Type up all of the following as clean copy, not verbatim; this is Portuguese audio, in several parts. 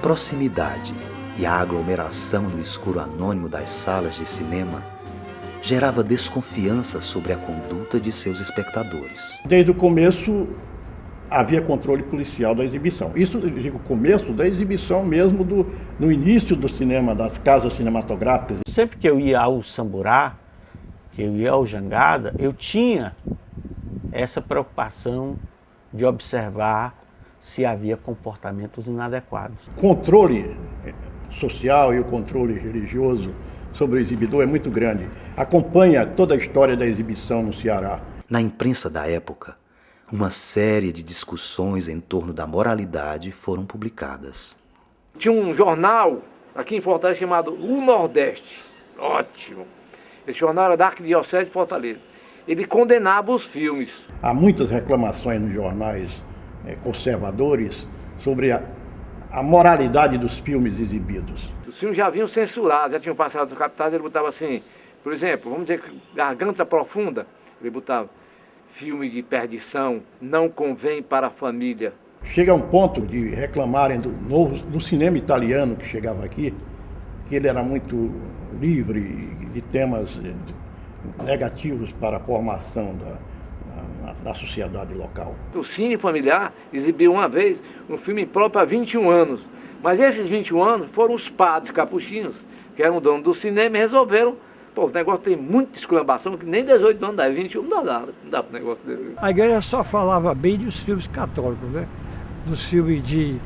proximidade e a aglomeração no escuro anônimo das salas de cinema gerava desconfiança sobre a conduta de seus espectadores. Desde o começo havia controle policial da exibição. Isso, eu digo, o começo da exibição mesmo, no início do cinema, das casas cinematográficas. Sempre que eu ia ao Samburá, que eu ia ao Jangada, eu tinha essa preocupação de observar se havia comportamentos inadequados. O controle social e o controle religioso sobre o exibidor é muito grande. Acompanha toda a história da exibição no Ceará. Na imprensa da época, uma série de discussões em torno da moralidade foram publicadas. Tinha um jornal aqui em Fortaleza chamado O Nordeste. Ótimo! Esse jornal era da Arquidiocese de Fortaleza. Ele condenava os filmes. Há muitas reclamações nos jornais conservadores sobre a moralidade dos filmes exibidos. Os filmes já haviam censurado, já tinham passado dos capitais, ele botava assim, por exemplo, vamos dizer, Garganta Profunda, ele botava, filme de perdição, não convém para a família. Chega a um ponto de reclamarem do cinema italiano que chegava aqui, que ele era muito livre de temas negativos para a formação da sociedade local. O Cine Familiar exibiu uma vez um filme próprio há 21 anos, mas esses 21 anos foram os padres capuchinhos, que eram donos do cinema, e resolveram, o negócio tem muita exclamação, que nem 18 anos dá, 21 não dá para um negócio desse. A igreja só falava bem dos filmes católicos, né? Dos filmes de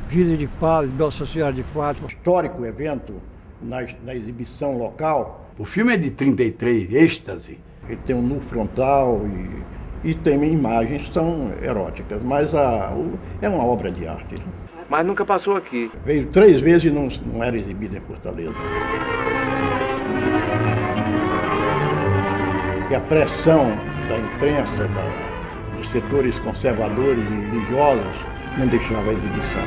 Vida de Paz, Nossa Senhora de Fátima. Histórico evento na exibição local. O filme é de 33, Êxtase. Ele tem um nu frontal e tem imagens que são eróticas, mas é uma obra de arte. Mas nunca passou aqui. Veio 3 vezes e não era exibido em Fortaleza. Porque a pressão da imprensa, dos setores conservadores e religiosos, não deixava a exibição.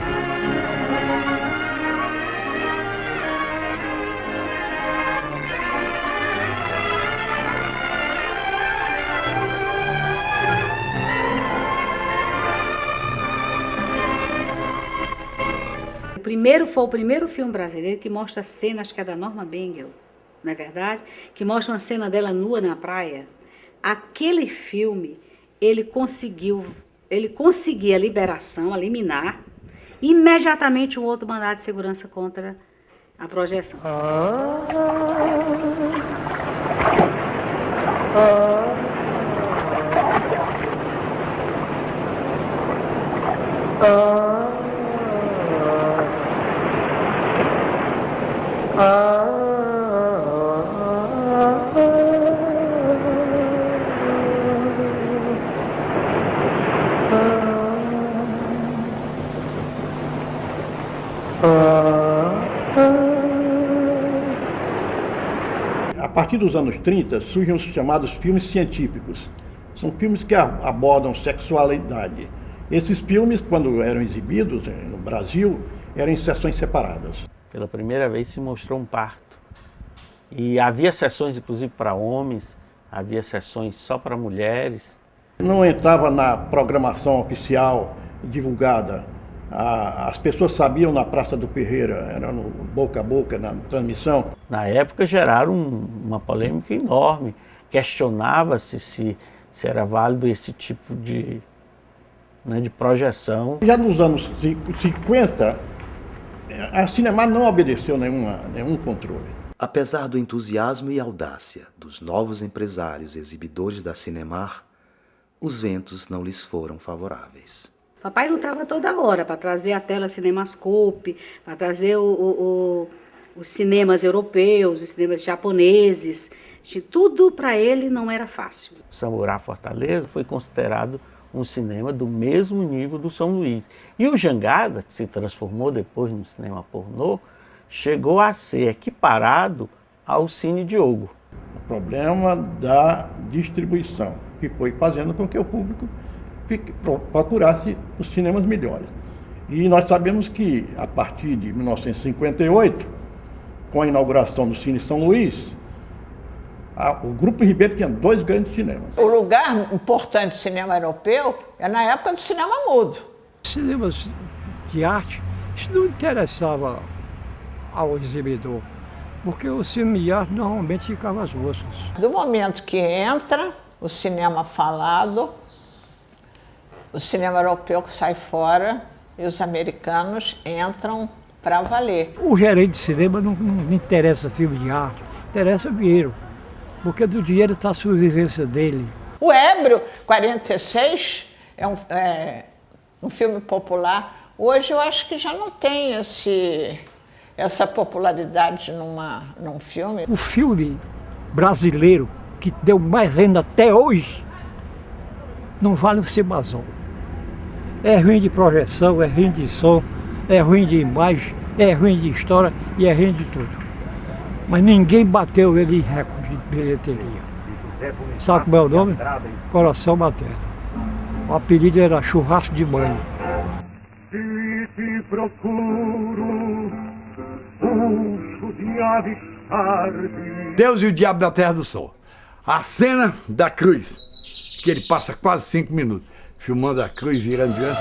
Foi o primeiro filme brasileiro que mostra a cena, acho que é da Norma Bengel, não é verdade? Que mostra uma cena dela nua na praia. Aquele filme, ele conseguia a liberação, a liminar, e imediatamente um outro mandado de segurança contra a projeção. A partir dos anos 30, surgem os chamados filmes científicos. São filmes que abordam sexualidade. Esses filmes, quando eram exibidos no Brasil, eram em sessões separadas. Pela primeira vez se mostrou um parto. E havia sessões, inclusive, para homens, havia sessões só para mulheres. Não entrava na programação oficial divulgada. As pessoas sabiam na Praça do Ferreira, era no boca a boca, na transmissão. Na época geraram uma polêmica enorme. Questionava-se se era válido esse tipo de projeção. Já nos anos 50, a Cinemar não obedeceu nenhum controle. Apesar do entusiasmo e audácia dos novos empresários exibidores da Cinemar, os ventos não lhes foram favoráveis. Papai lutava toda hora para trazer a tela Cinemascope, para trazer os cinemas europeus, os cinemas japoneses. Tudo para ele não era fácil. O Samburá Fortaleza foi considerado um cinema do mesmo nível do São Luís. E o Jangada, que se transformou depois no cinema pornô, chegou a ser equiparado ao Cine Diogo. O problema da distribuição, que foi fazendo com que o público procurasse os cinemas melhores. E nós sabemos que, a partir de 1958, com a inauguração do Cine São Luís, o Grupo Ribeiro tinha 2 grandes cinemas. O lugar importante do cinema europeu é na época do cinema mudo. Cinemas de arte, isso não interessava ao exibidor, porque o filme de arte normalmente ficava às moscas. Do momento que entra o cinema falado, o cinema europeu sai fora e os americanos entram para valer. O gerente de cinema não interessa filme de arte, interessa dinheiro, porque do dinheiro está a sobrevivência dele. O Ébrio, 46, é um filme popular. Hoje eu acho que já não tem essa popularidade num filme. O filme brasileiro que deu mais renda até hoje não vale um cimazão. É ruim de projeção, é ruim de som, é ruim de imagem, é ruim de história e é ruim de tudo. Mas ninguém bateu ele em recorde de bilheteria. Sabe como é o nome? Coração Materno. O apelido era Churrasco de Mãe. Se te procuro, pulso de ave tarde. Deus e o Diabo da Terra do Sol. A cena da cruz, que ele passa quase 5 minutos filmando a cruz virando diante.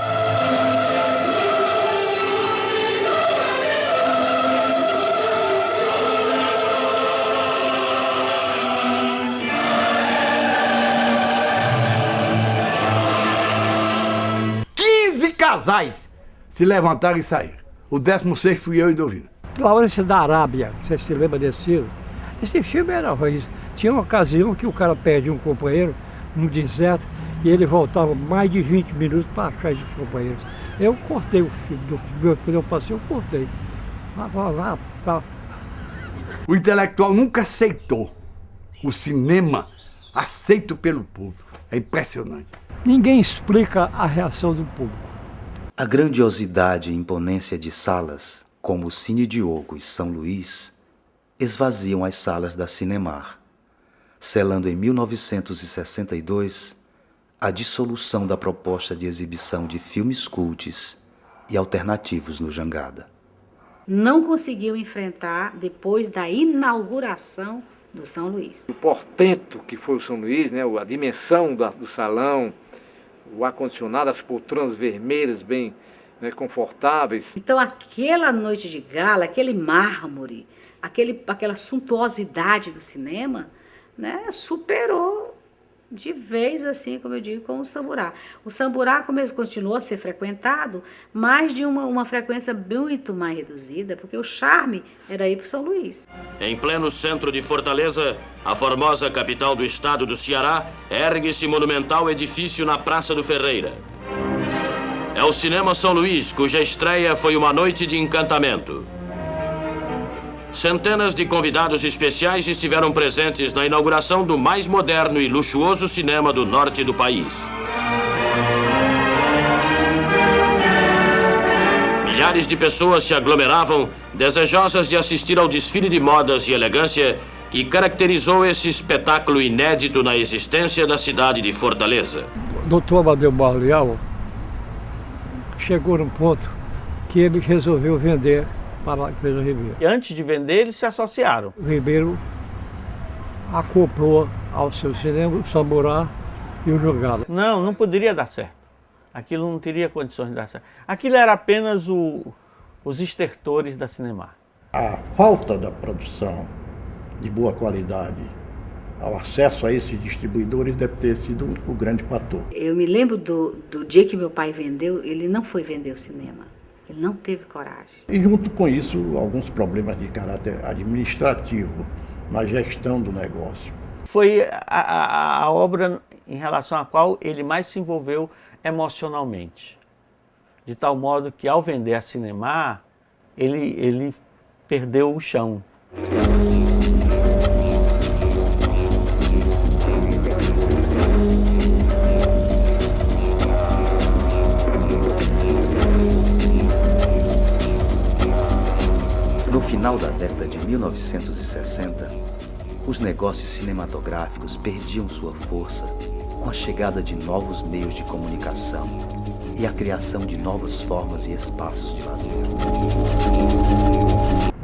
Casais se levantaram e saíram. O 16º fui eu e Dovina. Laurência da Arábia, você se lembra desse filme? Esse filme era ruim. Tinha uma ocasião que o cara perdia um companheiro no deserto e ele voltava mais de 20 minutos para achar esse companheiro. Eu cortei o filme, quando eu passei, eu cortei. O intelectual nunca aceitou o cinema aceito pelo público. É impressionante. Ninguém explica a reação do público. A grandiosidade e imponência de salas, como o Cine Diogo e São Luís, esvaziam as salas da Cinemar, selando em 1962 a dissolução da proposta de exibição de filmes cults e alternativos no Jangada. Não conseguiu enfrentar depois da inauguração do São Luís. O portento que foi o São Luís, né, a dimensão do salão, o ar-condicionado, as poltronas vermelhas bem, né, confortáveis. Então aquela noite de gala, aquele mármore, aquela suntuosidade do cinema, né, superou de vez, assim, como eu digo, com o Samburá. O Samburá continuou a ser frequentado, mas de uma frequência muito mais reduzida, porque o charme era ir para o São Luís. Em pleno centro de Fortaleza, a formosa capital do estado do Ceará, ergue-se monumental edifício na Praça do Ferreira. É o Cinema São Luís, cuja estreia foi uma noite de encantamento. Centenas de convidados especiais estiveram presentes na inauguração do mais moderno e luxuoso cinema do norte do país. Milhares de pessoas se aglomeravam, desejosas de assistir ao desfile de modas e elegância que caracterizou esse espetáculo inédito na existência da cidade de Fortaleza. O Dr. Amadeu Barleal chegou num ponto que ele resolveu vender para a empresa Ribeiro. E antes de vender, eles se associaram. O Ribeiro acoplou ao seu cinema o Samburá e o Jangada. Não poderia dar certo. Aquilo não teria condições de dar certo. Aquilo era apenas os estertores da Cinemar. A falta da produção de boa qualidade, ao acesso a esses distribuidores, deve ter sido o grande fator. Eu me lembro do dia que meu pai vendeu, ele não foi vender o cinema. Ele não teve coragem. E junto com isso, alguns problemas de caráter administrativo na gestão do negócio. Foi a obra em relação à qual ele mais se envolveu emocionalmente. De tal modo que, ao vender a Cinemar, ele perdeu o chão. No final da década de 1960, os negócios cinematográficos perdiam sua força com a chegada de novos meios de comunicação e a criação de novas formas e espaços de lazer.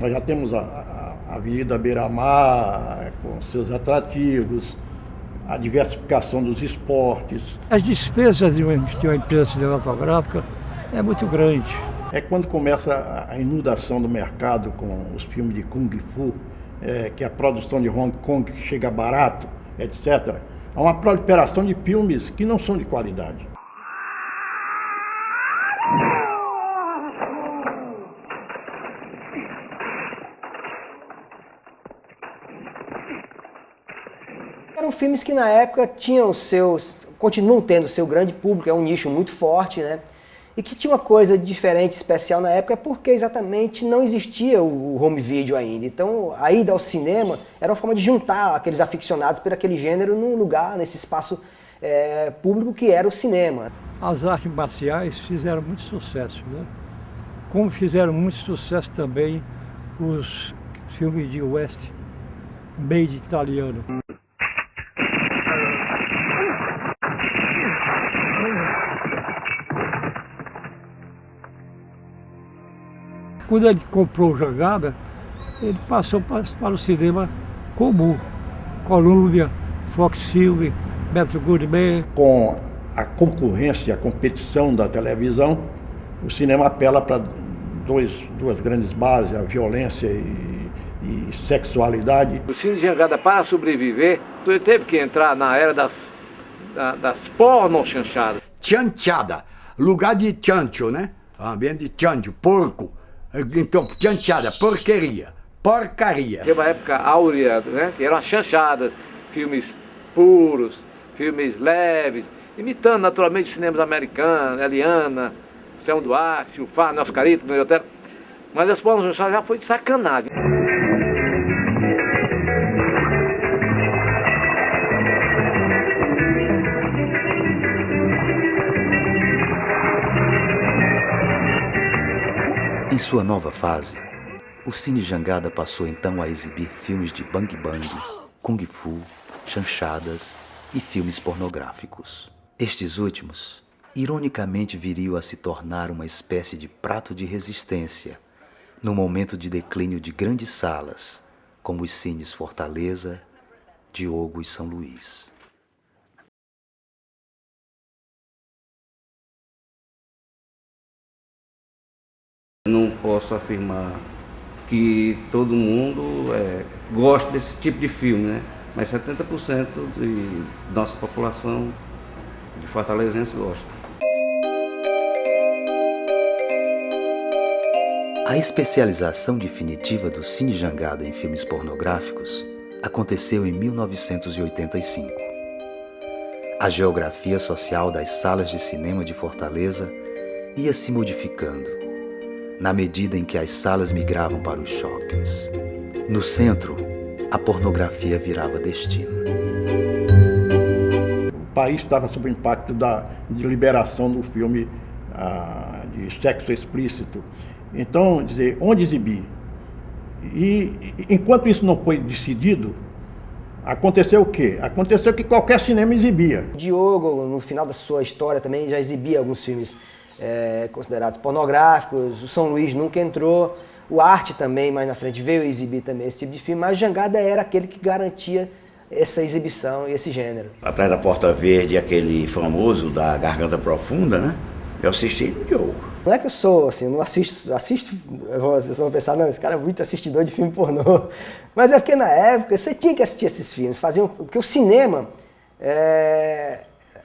Nós já temos a Avenida Beira-Mar, com seus atrativos, a diversificação dos esportes. As despesas de uma empresa cinematográfica é muito grande. É quando começa a inundação do mercado com os filmes de Kung Fu, que a produção de Hong Kong chega barato, etc. Há uma proliferação de filmes que não são de qualidade. Eram filmes que na época tinham os seus, continuam tendo o seu grande público, é um nicho muito forte, né? E que tinha uma coisa diferente, especial na época, porque exatamente não existia o home video ainda. Então a ida ao cinema era uma forma de juntar aqueles aficionados por aquele gênero num lugar, nesse espaço público que era o cinema. As artes marciais fizeram muito sucesso, né? Como fizeram muito sucesso também os filmes de West, made italiano. Quando ele comprou o Jangada, ele passou para o cinema comum. Columbia, Fox Film, Metro Goldwyn. Com a concorrência, a competição da televisão, o cinema apela para duas grandes bases, a violência e sexualidade. O Cine Jangada, para sobreviver, teve que entrar na era das porno-chanchadas. Chanchada, lugar de chancho, né? Ambiente de chancho, porco. Então, chanchada, porqueria, porcaria. Teve uma época áurea, né? Que eram as chanchadas, filmes puros, filmes leves, imitando naturalmente cinemas americanos, Eliana, Céu do Aço, o Fá, Nelson Carito, no hotel. Mas as porno-chanchadas já foi de sacanagem. Em sua nova fase, o Cine Jangada passou então a exibir filmes de bang bang, kung fu, chanchadas e filmes pornográficos. Estes últimos, ironicamente, viriam a se tornar uma espécie de prato de resistência no momento de declínio de grandes salas, como os cines Fortaleza, Diogo e São Luís. Não posso afirmar que todo mundo gosta desse tipo de filme, né? Mas 70% de nossa população de fortalezense gosta. A especialização definitiva do Cine Jangada em filmes pornográficos aconteceu em 1985. A geografia social das salas de cinema de Fortaleza ia se modificando na medida em que as salas migravam para os shoppings. No centro, a pornografia virava destino. O país estava sob o impacto de liberação do filme de sexo explícito. Então, dizer, onde exibir? E enquanto isso não foi decidido, aconteceu o quê? Aconteceu que qualquer cinema exibia. Diogo, no final da sua história, também já exibia alguns filmes considerados pornográficos. O São Luís nunca entrou. O Arte também, mais na frente, veio exibir também esse tipo de filme, mas Jangada era aquele que garantia essa exibição e esse gênero. Atrás da Porta Verde, aquele famoso da Garganta Profunda, né? Eu assisti no Diogo. Não é que eu sou, assim, não assisto, vocês vão pensar, não, esse cara é muito assistidor de filme pornô. Mas é porque na época você tinha que assistir esses filmes, porque o cinema,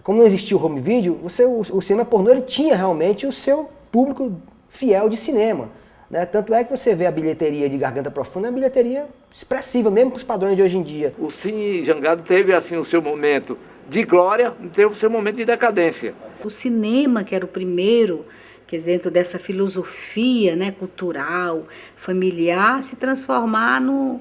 como não existia o home video, o cinema pornô ele tinha realmente o seu público fiel de cinema. Né? Tanto é que você vê a bilheteria de Garganta Profunda, é uma bilheteria expressiva, mesmo com os padrões de hoje em dia. O Cine Jangada teve assim, o seu momento de glória, teve o seu momento de decadência. O cinema, que era o primeiro, quer dizer, dentro dessa filosofia, né, cultural, familiar, se transformar num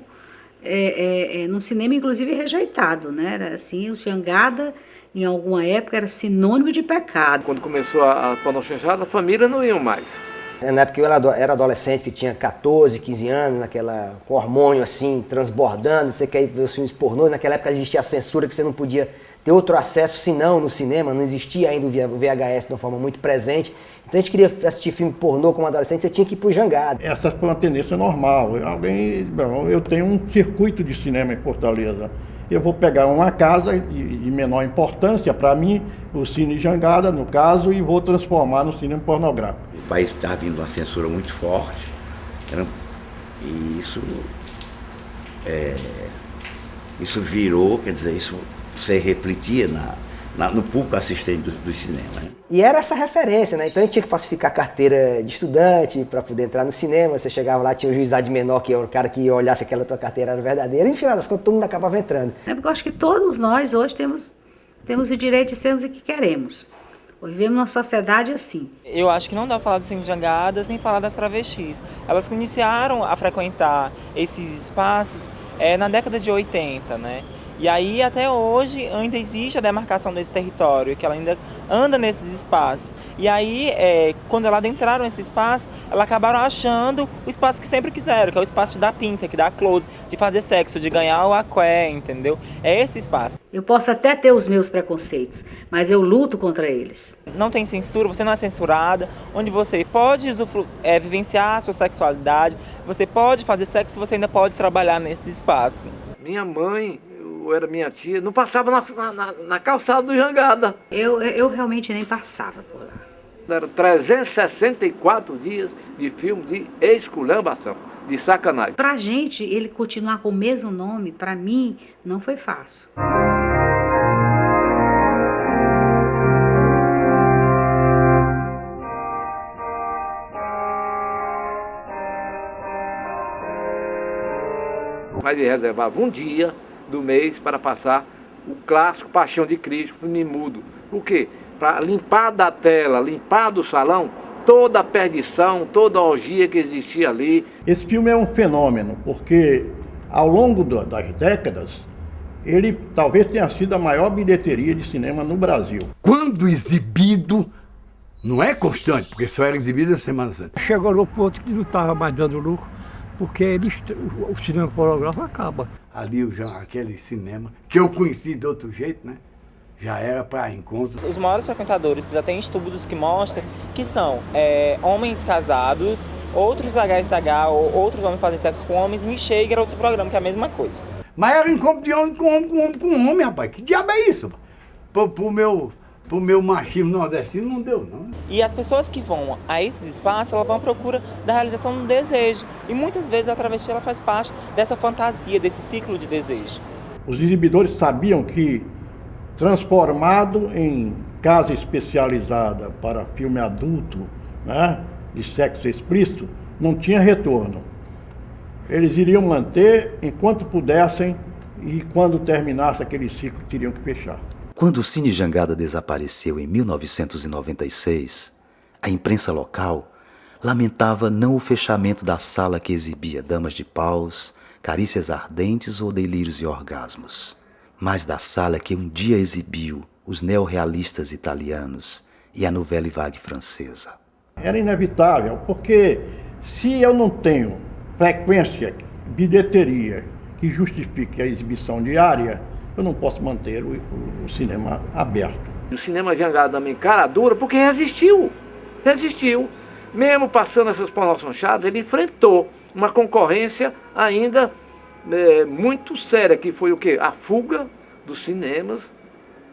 cinema, inclusive, rejeitado. Né? Era assim, o Jangada, em alguma época, era sinônimo de pecado. Quando começou a pornochanchada, a família não iam mais. Na época eu era adolescente, que tinha 14, 15 anos, com hormônio assim, transbordando, você quer ver os filmes pornôs, naquela época existia a censura que você não podia ter outro acesso senão no cinema, não existia ainda o VHS de uma forma muito presente. Então a gente queria assistir filme pornô como adolescente, você tinha que ir pro Jangada. Essa foi uma tendência normal. Eu tenho um circuito de cinema em Fortaleza. eu vou pegar uma casa de menor importância para mim, o Cine Jangada, no caso, e vou transformar no cinema pornográfico. O país está vindo uma censura muito forte, né? E isso virou, quer dizer, isso se refletia no público assistente do cinema. Né? E era essa referência, né? Então a gente tinha que falsificar a carteira de estudante para poder entrar no cinema. Você chegava lá, tinha um juizado de menor, que era o cara que ia olhar se aquela tua carteira era verdadeira. E no final das contas, todo mundo acabava entrando. Porque eu acho que todos nós hoje temos o direito de sermos o que queremos. Vivemos numa sociedade assim. Eu acho que não dá para falar dos Cine Jangadas nem falar das travestis. Elas iniciaram a frequentar esses espaços na década de 80, né? E aí, até hoje, ainda existe a demarcação desse território, que ela ainda anda nesses espaços. E aí, quando elas adentraram nesse espaço, elas acabaram achando o espaço que sempre quiseram, que é o espaço de dar pinta, que dá close, de fazer sexo, de ganhar o aqué, entendeu? É esse espaço. Eu posso até ter os meus preconceitos, mas eu luto contra eles. Não tem censura, você não é censurada, onde você pode vivenciar a sua sexualidade, você pode fazer sexo, você ainda pode trabalhar nesse espaço. Minha mãe, ou era minha tia, não passava na calçada do Jangada. Eu realmente nem passava por lá. Eram 364 dias de filme de esculhambação, de sacanagem. Pra gente, ele continuar com o mesmo nome, pra mim, não foi fácil. Mas ele reservava um dia do mês para passar o clássico Paixão de Cristo, filme mudo. Por quê? Para limpar da tela, limpar do salão, toda a perdição, toda a orgia que existia ali. Esse filme é um fenômeno, porque ao longo das décadas, ele talvez tenha sido a maior bilheteria de cinema no Brasil. Quando exibido, não é constante, porque só era exibido na Semana Santa. Chegou no ponto que não estava mais dando lucro, porque o cinema pornográfico acaba. Ali aquele cinema, que eu conheci de outro jeito, né? Já era para encontros. Os maiores frequentadores, que já tem estudos que mostram, que são homens casados, outros HSH, ou outros homens fazem sexo com homens, Michê e outro programa, que é a mesma coisa. Mas era encontro de homem com homem, rapaz. Que diabo é isso? Pro meu machismo nordestino não deu, não. E as pessoas que vão a esses espaços, elas vão à procura da realização de um desejo. E muitas vezes a travesti ela faz parte dessa fantasia, desse ciclo de desejo. Os exibidores sabiam que, transformado em casa especializada para filme adulto, né, de sexo explícito, não tinha retorno. Eles iriam manter enquanto pudessem e quando terminasse aquele ciclo teriam que fechar. Quando o Cine Jangada desapareceu em 1996, a imprensa local lamentava não o fechamento da sala que exibia damas de paus, carícias ardentes ou delírios e orgasmos, mas da sala que um dia exibiu os neorrealistas italianos e a Nouvelle Vague francesa. Era inevitável, porque se eu não tenho frequência, bilheteria que justifique a exibição diária, eu não posso manter o cinema aberto. O cinema Jangada também cara dura, porque resistiu. Mesmo passando essas promoções chatas, ele enfrentou uma concorrência ainda muito séria, que foi o quê? A fuga dos cinemas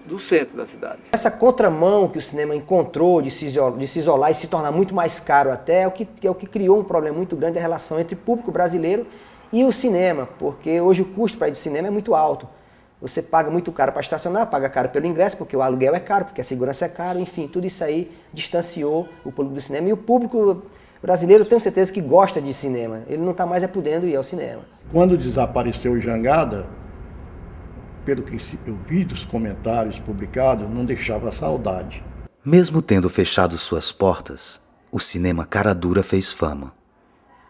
do centro da cidade. Essa contramão que o cinema encontrou de se isolar e se tornar muito mais caro até, é o que criou um problema muito grande da relação entre o público brasileiro e o cinema, porque hoje o custo para ir do cinema é muito alto. Você paga muito caro para estacionar, paga caro pelo ingresso, porque o aluguel é caro, porque a segurança é cara, enfim, tudo isso aí distanciou o público do cinema. E o público brasileiro, tenho certeza que gosta de cinema, ele não está mais podendo ir ao cinema. Quando desapareceu o Jangada, pelo que eu vi dos comentários publicados, não deixava saudade. Mesmo tendo fechado suas portas, o cinema cara dura fez fama.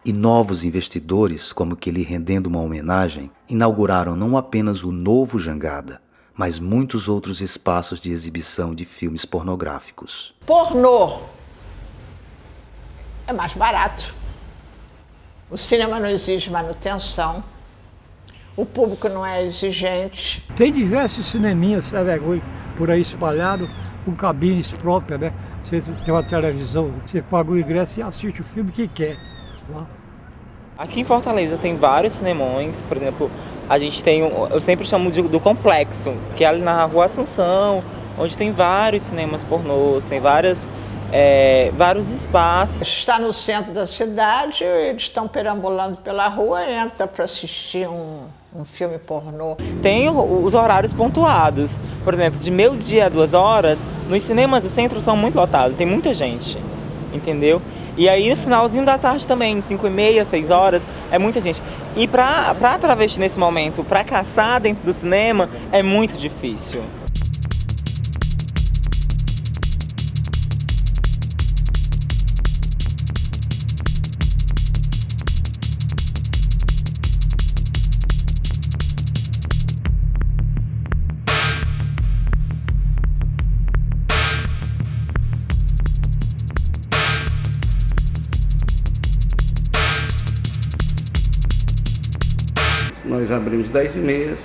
E novos investidores, como que lhe rendendo uma homenagem, inauguraram não apenas o novo Jangada, mas muitos outros espaços de exibição de filmes pornográficos. Pornô é mais barato. O cinema não exige manutenção. O público não é exigente. Tem diversos cineminhas, é vergonha, por aí espalhado, com cabines próprias, né? Você tem uma televisão, você paga o ingresso e assiste o filme que quer. Lá. Aqui em Fortaleza tem vários cinemões, por exemplo, a gente tem, eu sempre chamo do complexo, que é ali na Rua Assunção, onde tem vários cinemas pornôs, tem vários espaços. Está no centro da cidade, eles estão perambulando pela rua, entra para assistir um filme pornô. Tem os horários pontuados, por exemplo, de meio-dia a 2 horas, nos cinemas do centro são muito lotados, tem muita gente, entendeu? E aí no finalzinho da tarde também, 5h30, 6 horas, é muita gente. E para travesti nesse momento, para caçar dentro do cinema, é muito difícil. Nós abrimos 10h30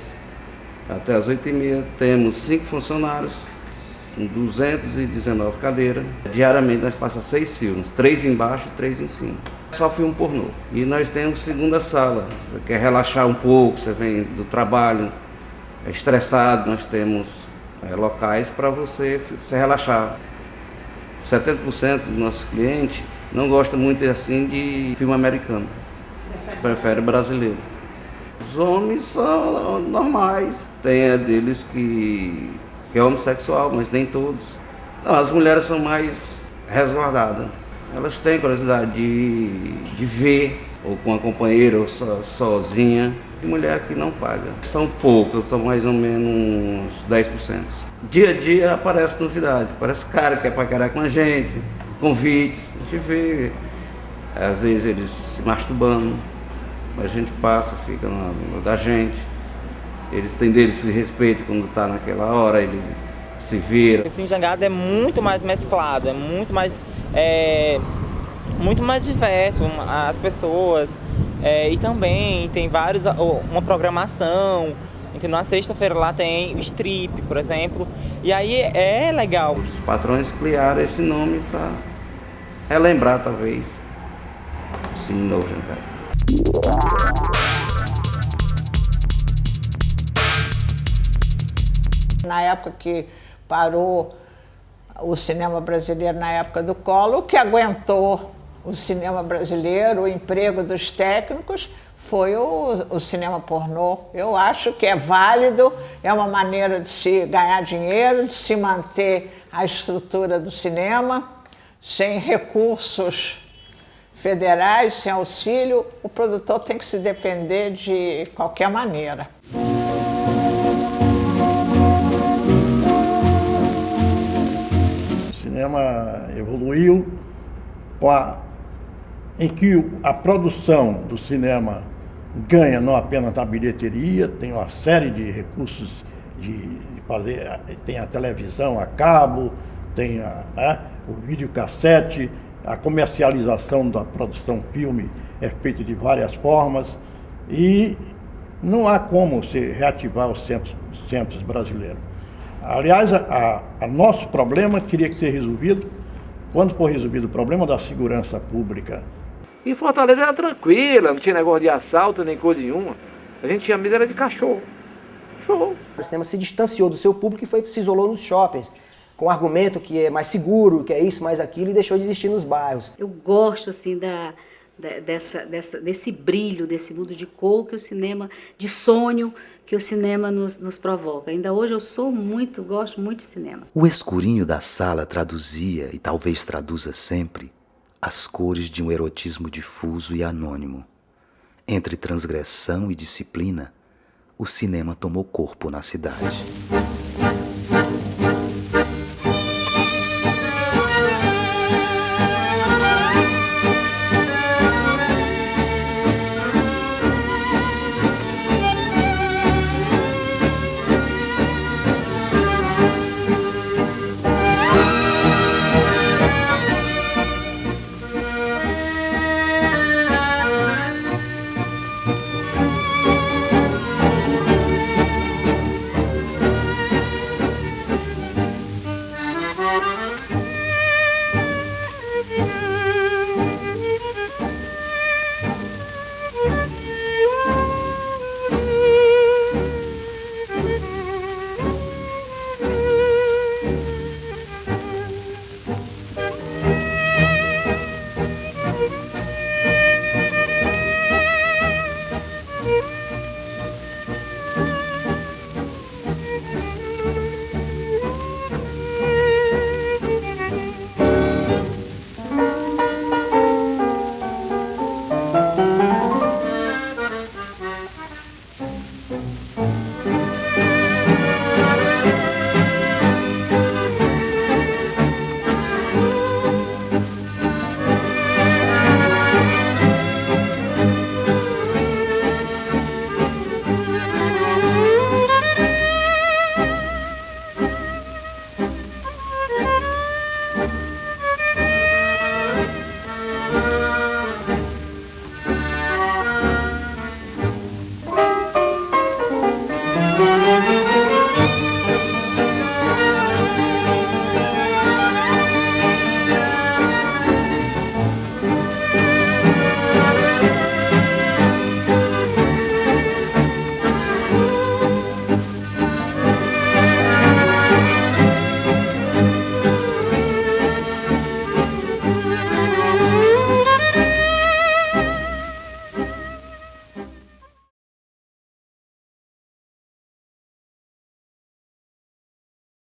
até as 8h30, temos 5 funcionários, com 219 cadeiras. Diariamente nós passamos 6 filmes, 3 embaixo e 3 em cima. Só filme pornô. E nós temos segunda sala, você quer relaxar um pouco, você vem do trabalho, é estressado, nós temos locais para você relaxar. 70% dos nossos clientes não gostam muito assim de filme americano, prefere brasileiro. Os homens são normais, tem deles que é homossexual, mas nem todos. Não, as mulheres são mais resguardadas, elas têm curiosidade de ver, ou com a companheira, ou sozinha. Mulher que não paga, são poucas, são mais ou menos uns 10%. Dia a dia aparece novidade, aparece cara que quer paquerar com a gente, convites, a gente vê, às vezes eles se masturbando. A gente passa, fica no da gente. Eles têm deles que respeito quando está naquela hora, eles se viram. Esse Jangada é muito mais mesclado, é muito mais diverso, as pessoas. E também tem uma programação. Então, na sexta-feira lá tem o strip, por exemplo. E aí é legal. Os patrões criaram esse nome para relembrar, talvez, o Cine Novo Jangada. Na época que parou o cinema brasileiro, na época do Collor, o que aguentou o cinema brasileiro, o emprego dos técnicos, foi o cinema pornô. Eu acho que é válido, é uma maneira de se ganhar dinheiro, de se manter a estrutura do cinema, sem recursos federais, sem auxílio, o produtor tem que se defender de qualquer maneira. O cinema evoluiu em que a produção do cinema ganha não apenas na bilheteria, tem uma série de recursos de fazer, tem a televisão a cabo, tem o videocassete. A comercialização da produção filme é feita de várias formas e não há como se reativar os centros brasileiros. Aliás, nosso problema teria que ser resolvido, quando for resolvido o problema da segurança pública. E Fortaleza era tranquila, não tinha negócio de assalto nem coisa nenhuma. A gente tinha medo era de cachorro. O cinema se distanciou do seu público e se isolou nos shoppings, com o argumento que é mais seguro, que é isso, mais aquilo, e deixou de existir nos bairros. Eu gosto assim desse brilho, desse mundo de cor que o cinema, de sonho que o cinema nos provoca. Ainda hoje eu gosto muito de cinema. O escurinho da sala traduzia, e talvez traduza sempre, as cores de um erotismo difuso e anônimo. Entre transgressão e disciplina, o cinema tomou corpo na cidade.